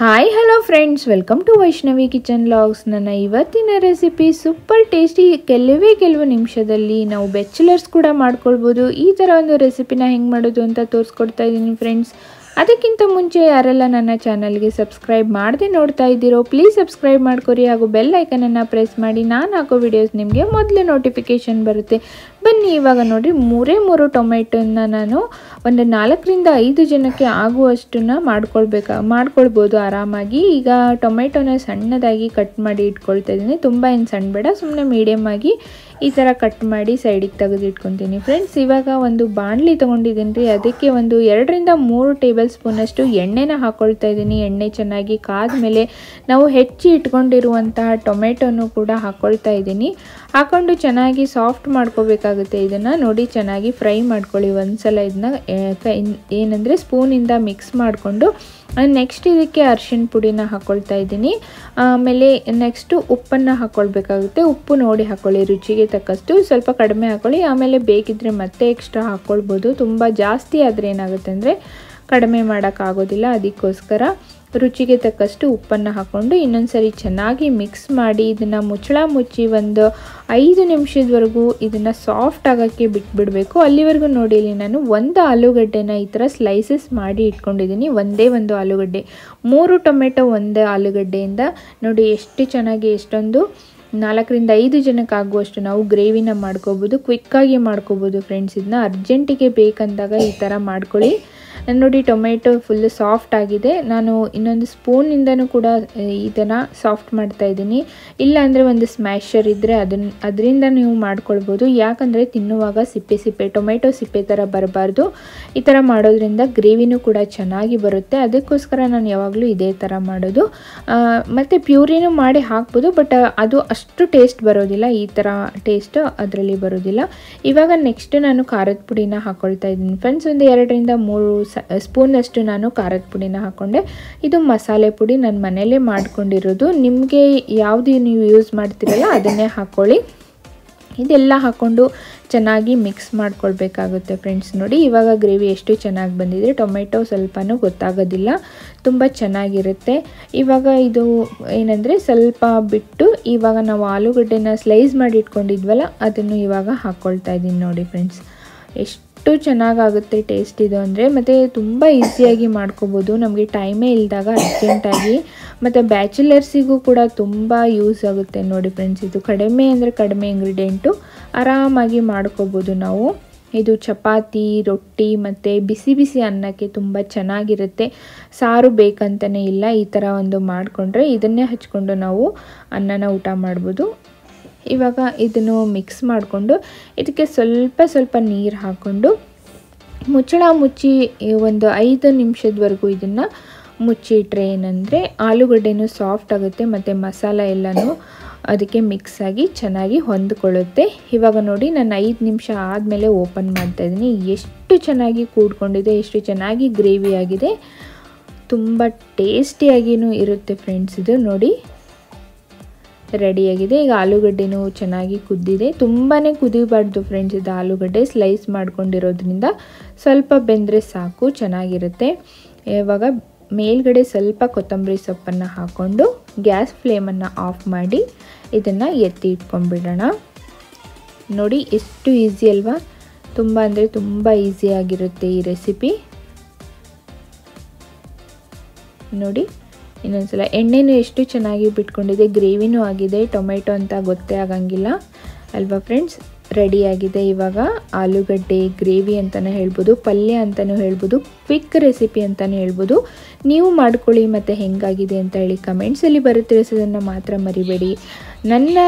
Hi hello friends, welcome to Vaishnavi kitchen vlogs. ನನ್ನ ಇವತ್ತಿನ recipe super tasty. ಕೆಲವು ನಿಮಿಷದಲ್ಲಿ ನಾವು ಬ್ಯಾಚುಲರ್ಸ್ ಕೂಡ ಮಾಡ್ಕೊಳ್ಬೋದು. ಈ ಥರ ಒಂದು ರೆಸಿಪಿನ ಹೆಂಗೆ ಮಾಡೋದು ಅಂತ ತೋರಿಸ್ಕೊಡ್ತಾ ಇದ್ದೀನಿ ಫ್ರೆಂಡ್ಸ್. ಅದಕ್ಕಿಂತ ಮುಂಚೆ ಯಾರೆಲ್ಲ ನನ್ನ ಚಾನಲ್ಗೆ ಸಬ್ಸ್ಕ್ರೈಬ್ ಮಾಡದೆ ನೋಡ್ತಾ ಇದ್ದೀರೋ ಪ್ಲೀಸ್ ಸಬ್ಸ್ಕ್ರೈಬ್ ಮಾಡ್ಕೊರಿ ಹಾಗೂ ಬೆಲ್ ಐಕನನ್ನು ಪ್ರೆಸ್ ಮಾಡಿ. ನಾನು ಹಾಕೋ ವಿಡಿಯೋಸ್ ನಿಮಗೆ ಮೊದಲು ನೋಟಿಫಿಕೇಷನ್ ಬರುತ್ತೆ. ಬನ್ನಿ ಇವಾಗ ನೋಡಿರಿ, ಮೂರು ಟೊಮೆಟೊನ ನಾನು ಒಂದು 4ರಿಂದ 5 ಜನಕ್ಕೆ ಆಗುವಷ್ಟನ್ನು ಮಾಡ್ಕೊಳ್ಬೋದು ಆರಾಮಾಗಿ. ಈಗ ಟೊಮೆಟೊನ ಸಣ್ಣದಾಗಿ ಕಟ್ ಮಾಡಿ ಇಟ್ಕೊಳ್ತಾ ಇದ್ದೀನಿ. ತುಂಬ ಏನು ಸಣ್ಣ ಬೇಡ, ಸುಮ್ಮನೆ ಮೀಡಿಯಮ್ ಆಗಿ ಈ ಥರ ಕಟ್ ಮಾಡಿ ಸೈಡಿಗೆ ತೆಗೆದು ಇಟ್ಕೊತೀನಿ ಫ್ರೆಂಡ್ಸ್. ಇವಾಗ ಒಂದು ಬಾಣಲಿ ತೊಗೊಂಡಿದ್ದೀನಿ ರೀ, ಅದಕ್ಕೆ ಒಂದು 2ರಿಂದ 3 ಟೇಬಲ್ ಸ್ಪೂನಷ್ಟು ಎಣ್ಣೆನ ಹಾಕ್ಕೊಳ್ತಾ ಇದ್ದೀನಿ. ಎಣ್ಣೆ ಚೆನ್ನಾಗಿ ಕಾದ್ಮೇಲೆ ನಾವು ಹೆಚ್ಚಿ ಇಟ್ಕೊಂಡಿರುವಂತಹ ಟೊಮೆಟೊನು ಕೂಡ ಹಾಕ್ಕೊಳ್ತಾ ಇದ್ದೀನಿ. ಹಾಕ್ಕೊಂಡು ಚೆನ್ನಾಗಿ ಸಾಫ್ಟ್ ಮಾಡ್ಕೋಬೇಕಾಗುತ್ತೆ. ಇದನ್ನು ನೋಡಿ ಚೆನ್ನಾಗಿ ಫ್ರೈ ಮಾಡ್ಕೊಳ್ಳಿ ಒಂದ್ಸಲ. ಇದನ್ನ ಏನಂದರೆ ಸ್ಪೂನಿಂದ ಮಿಕ್ಸ್ ಮಾಡಿಕೊಂಡು ನೆಕ್ಸ್ಟ್ ಇದಕ್ಕೆ ಅರಿಶಿಣ ಪುಡಿನ ಹಾಕ್ಕೊಳ್ತಾ ಇದ್ದೀನಿ. ಆಮೇಲೆ ನೆಕ್ಸ್ಟು ಉಪ್ಪನ್ನು ಹಾಕ್ಕೊಳ್ಬೇಕಾಗುತ್ತೆ. ಉಪ್ಪು ನೋಡಿ ಹಾಕ್ಕೊಳ್ಳಿ, ರುಚಿಗೆ ತಕ್ಕಷ್ಟು. ಸ್ವಲ್ಪ ಕಡಿಮೆ ಹಾಕ್ಕೊಳ್ಳಿ, ಆಮೇಲೆ ಬೇಕಿದ್ದರೆ ಮತ್ತೆ ಎಕ್ಸ್ಟ್ರಾ ಹಾಕ್ಕೊಳ್ಬೋದು. ತುಂಬ ಜಾಸ್ತಿ ಆದರೆ ಏನಾಗುತ್ತೆ ಅಂದರೆ ಕಡಿಮೆ ಮಾಡೋಕ್ಕಾಗೋದಿಲ್ಲ. ಅದಕ್ಕೋಸ್ಕರ ರುಚಿಗೆ ತಕ್ಕಷ್ಟು ಉಪ್ಪನ್ನು ಹಾಕ್ಕೊಂಡು ಇನ್ನೊಂದು ಸರಿ ಚೆನ್ನಾಗಿ ಮಿಕ್ಸ್ ಮಾಡಿ ಇದನ್ನು ಮುಚ್ಚಳ ಮುಚ್ಚಿ ಒಂದು 5 ನಿಮಿಷದವರೆಗೂ ಇದನ್ನು ಸಾಫ್ಟ್ ಆಗೋಕ್ಕೆ ಬಿಟ್ಬಿಡಬೇಕು. ಅಲ್ಲಿವರೆಗೂ ನೋಡಿ, ಇಲ್ಲಿ ನಾನು ಒಂದು ಆಲೂಗಡ್ಡೆನ ಈ ಥರ ಸ್ಲೈಸಸ್ ಮಾಡಿ ಇಟ್ಕೊಂಡಿದ್ದೀನಿ. ಒಂದೇ ಒಂದು ಆಲೂಗಡ್ಡೆ, 3 ಟೊಮೆಟೊ, 1 ಆಲೂಗಡ್ಡೆಯಿಂದ ನೋಡಿ ಎಷ್ಟು ಚೆನ್ನಾಗಿ, ಎಷ್ಟೊಂದು 4ರಿಂದ 5 ಜನಕ್ಕೆ ಆಗುವಷ್ಟು ನಾವು ಗ್ರೇವಿನ ಮಾಡ್ಕೋಬೋದು. ಕ್ವಿಕ್ಕಾಗಿ ಮಾಡ್ಕೋಬೋದು ಫ್ರೆಂಡ್ಸ್. ಇದನ್ನ ಅರ್ಜೆಂಟಿಗೆ ಬೇಕಂದಾಗ ಈ ಥರ ಮಾಡ್ಕೊಳ್ಳಿ. ನೋಡಿ ಟೊಮೆಟೊ ಫುಲ್ ಸಾಫ್ಟ್ ಆಗಿದೆ. ನಾನು ಇನ್ನೊಂದು ಸ್ಪೂನಿಂದನೂ ಕೂಡ ಇದನ್ನು ಸಾಫ್ಟ್ ಮಾಡ್ತಾ ಇದ್ದೀನಿ. ಇಲ್ಲಾಂದರೆ ಒಂದು ಸ್ಮ್ಯಾಶರ್ ಇದ್ದರೆ ಅದರಿಂದ ನೀವು ಮಾಡ್ಕೊಳ್ಬೋದು. ಯಾಕಂದರೆ ತಿನ್ನುವಾಗ ಸಿಪ್ಪೆ ಟೊಮೆಟೊ ಸಿಪ್ಪೆ ಥರ ಬರಬಾರ್ದು. ಈ ಥರ ಮಾಡೋದ್ರಿಂದ ಗ್ರೇವಿನೂ ಕೂಡ ಚೆನ್ನಾಗಿ ಬರುತ್ತೆ. ಅದಕ್ಕೋಸ್ಕರ ನಾನು ಯಾವಾಗಲೂ ಇದೇ ಥರ ಮಾಡೋದು. ಮತ್ತು ಪ್ಯೂರಿನೂ ಮಾಡಿ ಹಾಕ್ಬೋದು, ಬಟ್ ಅದು ಅಷ್ಟು ಟೇಸ್ಟ್ ಬರೋದಿಲ್ಲ. ಈ ಥರ ಟೇಸ್ಟ್ ಅದರಲ್ಲಿ ಬರೋದಿಲ್ಲ. ಇವಾಗ ನೆಕ್ಸ್ಟ್ ನಾನು ಖಾರದ ಪುಡಿನ ಹಾಕ್ಕೊಳ್ತಾ ಇದ್ದೀನಿ ಫ್ರೆಂಡ್ಸ್. ಒಂದು 2ರಿಂದ 3 ಸ್ಪೂನಷ್ಟು ನಾನು ಖಾರದ ಪುಡಿನ ಹಾಕ್ಕೊಂಡೆ. ಇದು ಮಸಾಲೆ ಪುಡಿ, ನಾನು ಮನೆಯಲ್ಲೇ ಮಾಡ್ಕೊಂಡಿರೋದು. ನಿಮಗೆ ಯಾವುದು ನೀವು ಯೂಸ್ ಮಾಡ್ತೀರಲ್ಲ ಅದನ್ನೇ ಹಾಕ್ಕೊಳ್ಳಿ. ಇದೆಲ್ಲ ಹಾಕ್ಕೊಂಡು ಚೆನ್ನಾಗಿ ಮಿಕ್ಸ್ ಮಾಡ್ಕೊಳ್ಬೇಕಾಗುತ್ತೆ ಫ್ರೆಂಡ್ಸ್. ನೋಡಿ ಇವಾಗ ಗ್ರೇವಿ ಎಷ್ಟು ಚೆನ್ನಾಗಿ ಬಂದಿದೆ. ಟೊಮೆಟೊ ಸ್ವಲ್ಪನೂ ಗೊತ್ತಾಗೋದಿಲ್ಲ, ತುಂಬ ಚೆನ್ನಾಗಿರುತ್ತೆ. ಇವಾಗ ಇದು ಏನಂದರೆ ಸ್ವಲ್ಪ ಬಿಟ್ಟು ಇವಾಗ ನಾವು ಆಲೂಗಡ್ಡೆನ ಸ್ಲೈಸ್ ಮಾಡಿ ಇಟ್ಕೊಂಡಿದ್ವಲ್ಲ ಅದನ್ನು ಇವಾಗ ಹಾಕ್ಕೊಳ್ತಾ ಇದ್ದೀನಿ. ನೋಡಿ ಫ್ರೆಂಡ್ಸ್, ಎಷ್ಟು ಚೆನ್ನಾಗಾಗುತ್ತೆ ಟೇಸ್ಟ್ ಇದು ಅಂದರೆ. ಮತ್ತು ತುಂಬ ಈಸಿಯಾಗಿ ಮಾಡ್ಕೋಬೋದು. ನಮಗೆ ಟೈಮೇ ಇಲ್ಲದಾಗ ಅರ್ಜೆಂಟಾಗಿ, ಮತ್ತು ಬ್ಯಾಚುಲರ್ಸಿಗೂ ಕೂಡ ತುಂಬ ಯೂಸ್ ಆಗುತ್ತೆ ನೋಡಿ ಫ್ರೆಂಡ್ಸ್. ಇದು ಕಡಿಮೆ ಅಂದರೆ ಕಡಿಮೆ ಇಂಗ್ರೀಡಿಯೆಂಟು, ಆರಾಮಾಗಿ ಮಾಡ್ಕೋಬೋದು ನಾವು. ಇದು ಚಪಾತಿ, ರೊಟ್ಟಿ ಮತ್ತು ಬಿಸಿ ಬಿಸಿ ಅನ್ನಕ್ಕೆ ತುಂಬ ಚೆನ್ನಾಗಿರುತ್ತೆ. ಸಾರು ಬೇಕಂತಲೇ ಇಲ್ಲ, ಈ ಥರ ಒಂದು ಮಾಡಿಕೊಂಡ್ರೆ ಇದನ್ನೇ ಹಚ್ಕೊಂಡು ನಾವು ಅನ್ನನ ಊಟ ಮಾಡ್ಬೋದು. ಇವಾಗ ಇದನ್ನು ಮಿಕ್ಸ್ ಮಾಡಿಕೊಂಡು ಇದಕ್ಕೆ ಸ್ವಲ್ಪ ನೀರು ಹಾಕ್ಕೊಂಡು ಮುಚ್ಚಳ ಮುಚ್ಚಿ ಒಂದು 5 ನಿಮಿಷದವರೆಗೂ ಇದನ್ನು ಮುಚ್ಚಿಟ್ರೆ ಏನಂದರೆ ಆಲೂಗಡ್ಡೆನೂ ಸಾಫ್ಟ್ ಆಗುತ್ತೆ ಮತ್ತು ಮಸಾಲ ಎಲ್ಲನೂ ಅದಕ್ಕೆ ಮಿಕ್ಸ್ ಆಗಿ ಚೆನ್ನಾಗಿ ಹೊಂದ್ಕೊಳ್ಳುತ್ತೆ. ಇವಾಗ ನೋಡಿ ನಾನು 5 ನಿಮಿಷ ಆದಮೇಲೆ ಓಪನ್ ಮಾಡ್ತಾಯಿದ್ದೀನಿ. ಎಷ್ಟು ಚೆನ್ನಾಗಿ ಕೂಡ್ಕೊಂಡಿದೆ, ಎಷ್ಟು ಚೆನ್ನಾಗಿ ಗ್ರೇವಿ ಆಗಿದೆ, ತುಂಬ ಟೇಸ್ಟಿಯಾಗಿಯೂ ಇರುತ್ತೆ ಫ್ರೆಂಡ್ಸ್. ಇದು ನೋಡಿ ರೆಡಿಯಾಗಿದೆ. ಈಗ ಆಲೂಗಡ್ಡೆನೂ ಚೆನ್ನಾಗಿ ಕುದ್ದಿದೆ. ತುಂಬಾ ಕುದಿಬಾರ್ದು ಫ್ರೆಂಡ್ಸ್. ಇದು ಆಲೂಗಡ್ಡೆ ಸ್ಲೈಸ್ ಮಾಡ್ಕೊಂಡಿರೋದ್ರಿಂದ ಸ್ವಲ್ಪ ಬೆಂದರೆ ಸಾಕು, ಚೆನ್ನಾಗಿರುತ್ತೆ. ಇವಾಗ ಮೇಲ್ಗಡೆ ಸ್ವಲ್ಪ ಕೊತ್ತಂಬರಿ ಸೊಪ್ಪನ್ನು ಹಾಕ್ಕೊಂಡು ಗ್ಯಾಸ್ ಫ್ಲೇಮನ್ನು ಆಫ್ ಮಾಡಿ ಇದನ್ನು ಎತ್ತಿ ಇಟ್ಕೊಂಡ್ಬಿಡೋಣ. ನೋಡಿ ಎಷ್ಟು ಈಸಿ ಅಲ್ವಾ, ತುಂಬ ಅಂದರೆ ತುಂಬ ಈಸಿಯಾಗಿರುತ್ತೆ ಈ ರೆಸಿಪಿ. ನೋಡಿ ಇನ್ನೊಂದ್ಸಲ ಎಣ್ಣೆನೂ ಎಷ್ಟು ಚೆನ್ನಾಗಿ ಬಿಟ್ಕೊಂಡಿದೆ, ಗ್ರೇವಿನೂ ಆಗಿದೆ. ಟೊಮೆಟೊ ಅಂತ ಗೊತ್ತೇ ಆಗಂಗಿಲ್ಲ ಅಲ್ವಾ ಫ್ರೆಂಡ್ಸ್. ರೆಡಿಯಾಗಿದೆ ಇವಾಗ ಆಲೂಗಡ್ಡೆ ಗ್ರೇವಿ ಅಂತಲೇ ಹೇಳ್ಬೋದು, ಪಲ್ಯ ಅಂತಲೂ ಹೇಳ್ಬೋದು, ಕ್ವಿಕ್ ರೆಸಿಪಿ ಅಂತಲೇ ಹೇಳ್ಬೋದು. ನೀವು ಮಾಡ್ಕೊಳ್ಳಿ ಮತ್ತು ಹೆಂಗಾಗಿದೆ ಅಂತ ಹೇಳಿ ಕಮೆಂಟ್ಸಲ್ಲಿ ಬರುತ್ತಿರಿಸೋದನ್ನು ಮಾತ್ರ ಮರಿಬೇಡಿ. ನನ್ನ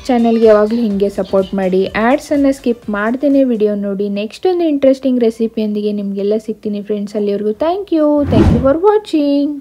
ಚಾನಲ್ಗೆ ಯಾವಾಗಲೂ ಹೀಗೆ ಸಪೋರ್ಟ್ ಮಾಡಿ. ಆ್ಯಡ್ಸನ್ನು ಸ್ಕಿಪ್ ಮಾಡ್ದೇ ವಿಡಿಯೋ ನೋಡಿ. ನೆಕ್ಸ್ಟ್ ಒಂದು ಇಂಟ್ರೆಸ್ಟಿಂಗ್ ರೆಸಿಪಿಯೊಂದಿಗೆ ನಿಮಗೆಲ್ಲ ಸಿಗ್ತೀನಿ ಫ್ರೆಂಡ್ಸ್. ಅಲ್ಲಿವರೆಗೂ ಥ್ಯಾಂಕ್ ಯು ಫಾರ್ ವಾಚಿಂಗ್.